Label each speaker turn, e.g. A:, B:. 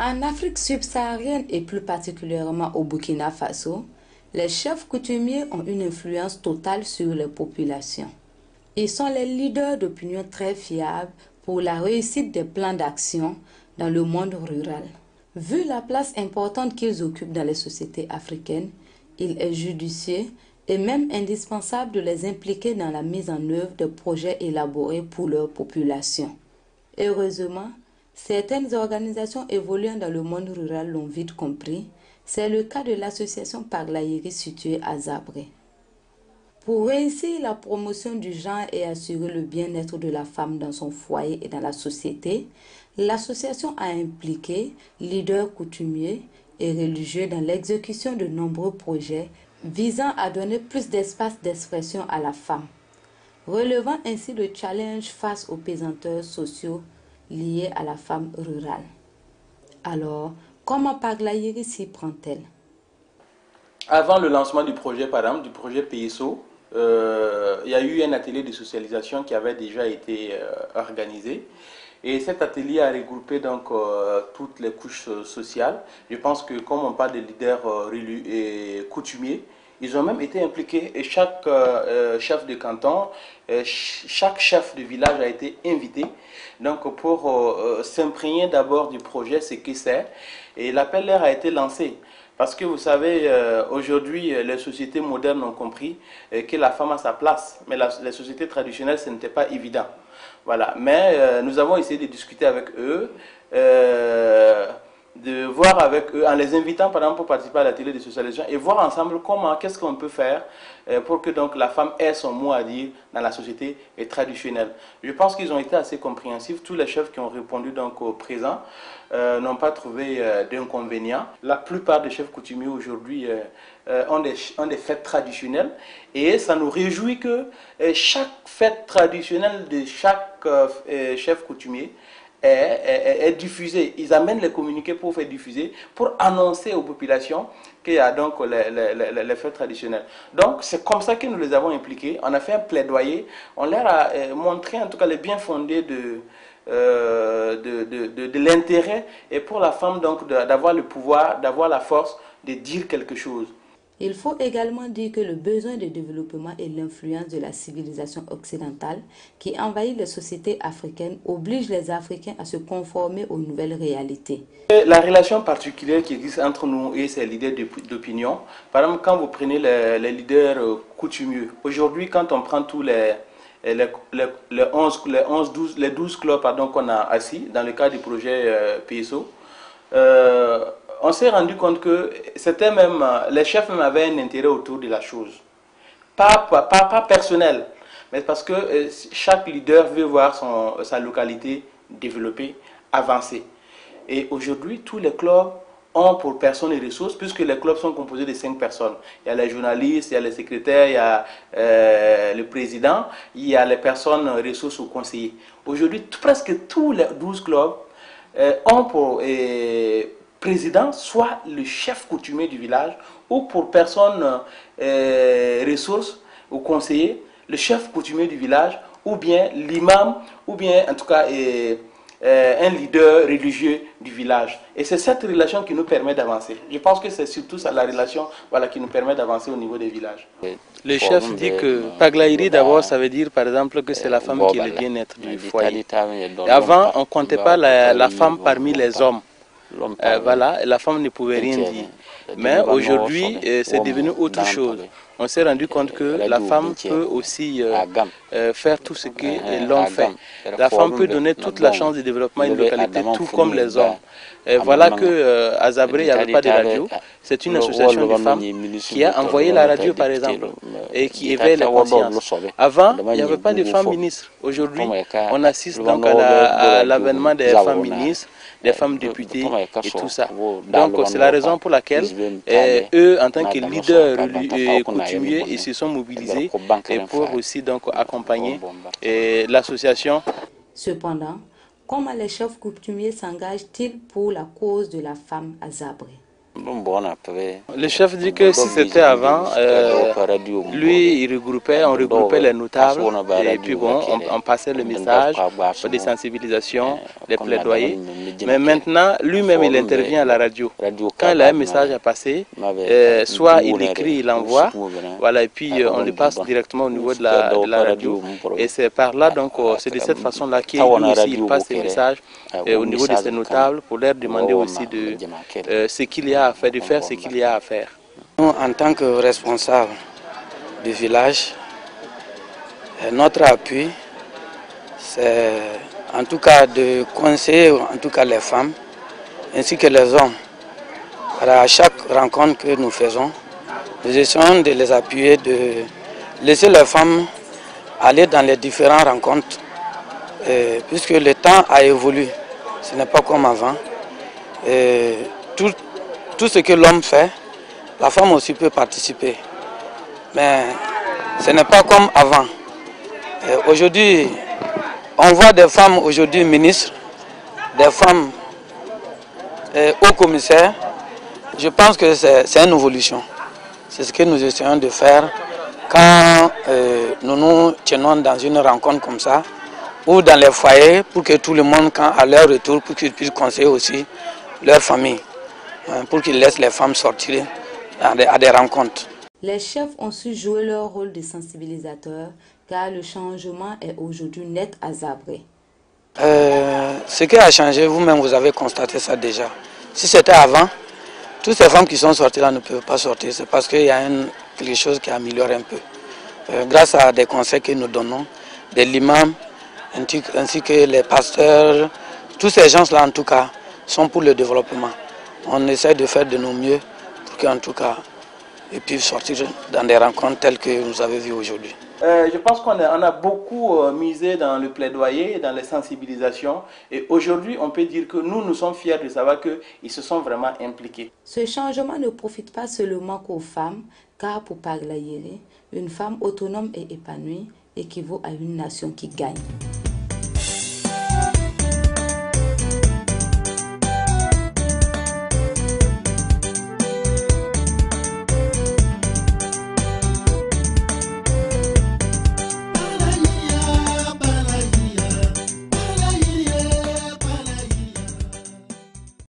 A: En Afrique subsaharienne et plus particulièrement au Burkina Faso, les chefs coutumiers ont une influence totale sur les populations. Ils sont les leaders d'opinion très fiables pour la réussite des plans d'action dans le monde rural. Vu la place importante qu'ils occupent dans les sociétés africaines, il est judicieux et même indispensable de les impliquer dans la mise en œuvre de projets élaborés pour leur population. Heureusement, certaines organisations évoluant dans le monde rural l'ont vite compris. C'est le cas de l'association Paglayeri située à Zabré. Pour réussir la promotion du genre et assurer le bien-être de la femme dans son foyer et dans la société, l'association a impliqué leaders coutumiers et religieux dans l'exécution de nombreux projets visant à donner plus d'espace d'expression à la femme, relevant ainsi le challenge face aux pesanteurs sociaux liés à la femme rurale. Alors, comment Paglayeri s'y prend-elle?
B: Avant le lancement du projet, par exemple, du projet PSO, il y a eu un atelier de socialisation qui avait déjà été organisé. Et cet atelier a regroupé donc toutes les couches sociales. Je pense que comme on parle de leaders et coutumiers, ils ont même été impliqués et chaque chef de canton, chaque chef de village a été invité donc pour s'imprégner d'abord du projet, ce que c'est. Et l'appel leur a été lancé. Parce que vous savez, aujourd'hui, les sociétés modernes ont compris que la femme a sa place. Mais les sociétés traditionnelles, ce n'était pas évident. Voilà. Mais nous avons essayé de discuter avec eux, de voir avec eux, en les invitant par exemple pour participer à l'atelier de socialisation et voir ensemble comment, qu'est-ce qu'on peut faire pour que donc la femme ait son mot à dire dans la société traditionnelle. Je pense qu'ils ont été assez compréhensifs. Tous les chefs qui ont répondu donc au présent n'ont pas trouvé d'inconvénients. La plupart des chefs coutumiers aujourd'hui ont des fêtes traditionnelles et ça nous réjouit que chaque fête traditionnelle de chaque chef coutumier est diffusée. Ils amènent les communiqués pour faire diffuser, pour annoncer aux populations qu'il y a donc les fêtes traditionnelles. Donc c'est comme ça que nous les avons impliqués. On a fait un plaidoyer, on leur a montré en tout cas les bien fondés de l'intérêt et pour la femme donc d'avoir le pouvoir, d'avoir la force de dire quelque chose.
A: Il faut également dire que le besoin de développement et l'influence de la civilisation occidentale qui envahit les sociétés africaines oblige les Africains à se conformer aux nouvelles réalités.
B: La relation particulière qui existe entre nous et ces leaders d'opinion, par exemple quand vous prenez les leaders coutumiers, aujourd'hui quand on prend tous les 12 clubs qu'on a assis dans le cadre du projet PSO, on s'est rendu compte que c'était même, les chefs même avaient un intérêt autour de la chose. Pas personnel, mais parce que chaque leader veut voir sa localité développer, avancer. Et aujourd'hui, tous les clubs ont pour personnes et ressources, puisque les clubs sont composés de 5 personnes. Il y a les journalistes, il y a les secrétaires, il y a le président, il y a les personnes ressources ou conseillers. Aujourd'hui, presque tous les 12 clubs ont pour président soit le chef coutumier du village ou pour personne ressources ou conseiller, le chef coutumier du village ou bien l'imam ou bien en tout cas un leader religieux du village. Et c'est cette relation qui nous permet d'avancer. Je pense que c'est surtout ça, la relation qui nous permet d'avancer au niveau des villages. Le chef dit que Paglayeri d'abord, ça veut dire par exemple que c'est la femme qui est le bien-être du foyer. Et avant, on ne comptait pas la femme parmi les hommes. Voilà, la femme ne pouvait rien dire. Mais aujourd'hui, c'est devenu autre chose. On s'est rendu compte que la femme peut aussi faire tout ce que l'homme fait. La femme peut donner toute la chance de développement à une localité, tout comme les hommes. Voilà qu'à Zabré, il n'y avait pas de radio. C'est une association de femmes qui a envoyé la radio, par exemple, et qui éveille les consciences. Avant, il n'y avait pas de femmes ministres. Aujourd'hui, on assiste donc à l'avènement des femmes ministres, des femmes députées et tout ça. Donc c'est la raison pour laquelle eux, en tant que leaders coutumiers, ils se sont mobilisés et pour aussi donc accompagner l'association.
A: Cependant, comment les chefs coutumiers s'engagent-ils pour la cause de la femme à Zabré?
B: Le chef dit que si c'était avant, lui, on regroupait les notables et puis bon, on passait le message, des sensibilisations, des plaidoyers. Mais maintenant, lui-même, il intervient à la radio. Quand il a un message à passer, soit il écrit, il envoie, voilà, et puis on le passe directement au niveau de la radio. Et c'est par là, donc, c'est de cette façon-là qu'il aussi il passe ses messages au niveau de ces notables pour leur demander aussi de ce qu'il y a à faire, de faire ce qu'il y a à faire.
C: Nous, en tant que responsable du village, notre appui, c'est en tout cas de conseiller en tout cas les femmes ainsi que les hommes. Alors, à chaque rencontre que nous faisons, nous essayons de les appuyer, de laisser les femmes aller dans les différentes rencontres, puisque le temps a évolué, ce n'est pas comme avant. Tout ce que l'homme fait, la femme aussi peut participer. Mais ce n'est pas comme avant. Aujourd'hui, on voit des femmes aujourd'hui ministres, des femmes hauts commissaires. Je pense que c'est une évolution. C'est ce que nous essayons de faire quand nous nous tenons dans une rencontre comme ça, ou dans les foyers, pour que tout le monde, quand à leur retour, pour qu'ils puissent conseiller aussi leur famille, pour qu'ils laissent les femmes sortir à des rencontres.
A: Les chefs ont su jouer leur rôle de sensibilisateur car le changement est aujourd'hui net à Zabré.
C: Ce qui a changé, vous-même vous avez constaté ça déjà. Si c'était avant, toutes ces femmes qui sont sorties là ne peuvent pas sortir. C'est parce qu'il y a quelque chose qui améliore un peu. Grâce à des conseils que nous donnons, des imams, ainsi que les pasteurs, tous ces gens-là en tout cas sont pour le développement. On essaie de faire de nos mieux pour qu'en tout cas ils puissent sortir dans des rencontres telles que vous avez vues aujourd'hui.
B: Je pense qu'on a beaucoup misé dans le plaidoyer, dans les sensibilisations. Et aujourd'hui, on peut dire que nous sommes fiers de savoir qu'ils se sont vraiment impliqués.
A: Ce changement ne profite pas seulement qu'aux femmes, car pour Paglayere, une femme autonome et épanouie équivaut à une nation qui gagne.